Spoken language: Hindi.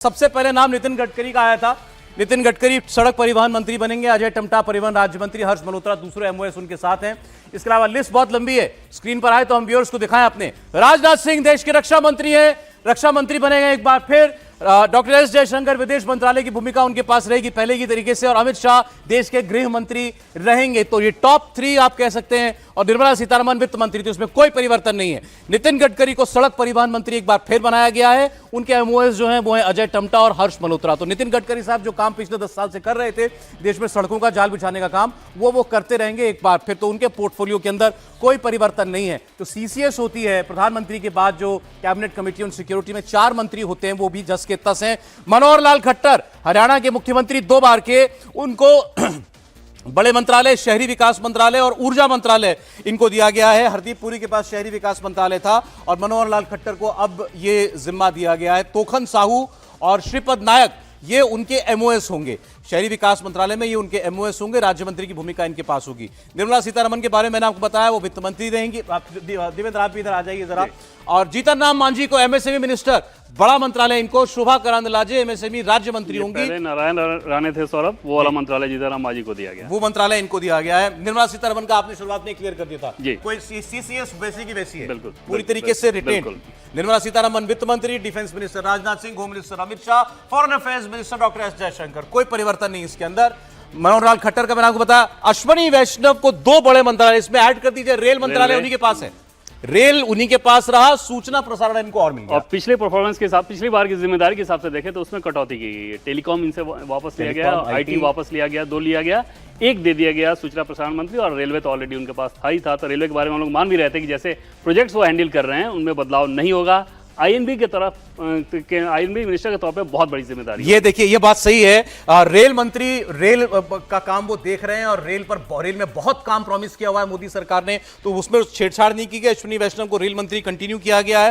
सबसे पहले नाम नितिन गडकरी का आया था। नितिन गडकरी सड़क परिवहन मंत्री बनेंगे। अजय टम्टा परिवहन राज्य मंत्री, हर्ष मल्होत्रा दूसरे एमओएस उनके साथ हैं। इसके अलावा लिस्ट बहुत लंबी है, स्क्रीन पर आए तो हम व्यूअर्स को दिखाएं अपने। राजनाथ सिंह देश के रक्षा मंत्री हैं, रक्षा मंत्री बनेंगे एक बार फिर। डॉक्टर एस जयशंकर विदेश मंत्रालय की भूमिका उनके पास रहेगी पहले की तरीके से, और अमित शाह देश के गृह मंत्री रहेंगे। तो ये टॉप 3 आप कह सकते हैं। और निर्मला सीतारमण वित्त मंत्री, तो इसमें कोई परिवर्तन नहीं है। नितिन गडकरी को सड़क परिवहन मंत्री एक बार फिर बनाया गया है। उनके एमओएस जो हैं वो हैं अजय टम्टा और हर्ष मल्होत्रा। तो नितिन गडकरी साहब जो काम पिछले 10 साल से कर रहे थे, देश में सड़कों का जाल बिछाने का काम, वो करते रहेंगे एक बार फिर। तो उनके पोर्टफोलियो के अंदर कोई परिवर्तन नहीं है। तो सीसीएस होती है, प्रधानमंत्री के बाद जो कैबिनेट कमेटी ऑन सिक्योरिटी में 4 मंत्री होते हैं, वो भी जस के तस हैं। मनोहर लाल खट्टर हरियाणा के मुख्यमंत्री 2 बार के, उनको बड़े मंत्रालय, शहरी विकास मंत्रालय और ऊर्जा मंत्रालय इनको दिया गया है। हरदीप पुरी के पास शहरी विकास मंत्रालय था और मनोहर लाल खट्टर को अब ये जिम्मा दिया गया है। तोखन साहू और श्रीपद नायक ये उनके एमओएस होंगे। शहरी विकास मंत्रालय में ये उनके एमओएस होंगे। राज्य मंत्री की भूमिका इनके पास होगी। निर्मला सीतारमण के बारे में मैंने आपको बताया, वो वित्त मंत्री रहेंगी। देवेंद्र, आप भी इधर आ जाइए जरा। और जीतन राम मांझी को एमएसएमई मिनिस्टर, बड़ा मंत्रालय इनको। शोभा करांदलाजे एमएसएमई राज्य मंत्री होंगी। नारायण राणे थे सौरभ, वो वाला मंत्रालय जीतन राम मांझी को दिया गया, वो मंत्रालय इनको दिया गया है। निर्मला सीतारमण का आपने शुरुआत में क्लियर कर दिया था जी। कोई सीसीएस वैसी की वैसी है, बिल्कुल पूरी तरीके से रिटेन। निर्मला सीतारमण वित्त मंत्री, defence minister Rajnath Singh, home minister Amit Shah, foreign affairs minister doctor S Jaishankar. कोई परिवर्तन नहीं इसके अंदर। मनोहर लाल खट्टर का मैंने आपको बताया। अश्वनी वैष्णव को 2 बड़े मंत्रालय इसमें ऐड कर दीजिए। रेल मंत्रालय उन्हीं के पास है, रेल उन्हीं के पास रहा, सूचना प्रसारण इनको और मिल गया। और पिछले परफॉर्मेंस के साथ, पिछली बार की जिम्मेदारी के हिसाब से देखें तो उसमें कटौती की गई है। टेलीकॉम इनसे वापस लिया गया, आईटी वापस लिया गया, 2 लिया गया, 1 दे दिया गया सूचना प्रसारण मंत्री। और रेलवे तो ऑलरेडी उनके पास था ही था। तो रेलवे के बारे में हम लोग मान भी रहे थे कि जैसे प्रोजेक्ट्स वो हैंडल कर रहे हैं उनमें बदलाव नहीं होगा। आईएनबी के तरफ, आईएनबी मिनिस्टर के तौर पे बहुत बड़ी जिम्मेदारी ये देखिए, ये बात सही है। रेल मंत्री, रेल का काम वो देख रहे हैं और रेल में बहुत काम प्रॉमिस किया हुआ है मोदी सरकार ने, तो उसमें छेड़छाड़ नहीं की गई। अश्विनी वैष्णव को रेल मंत्री कंटिन्यू किया गया है।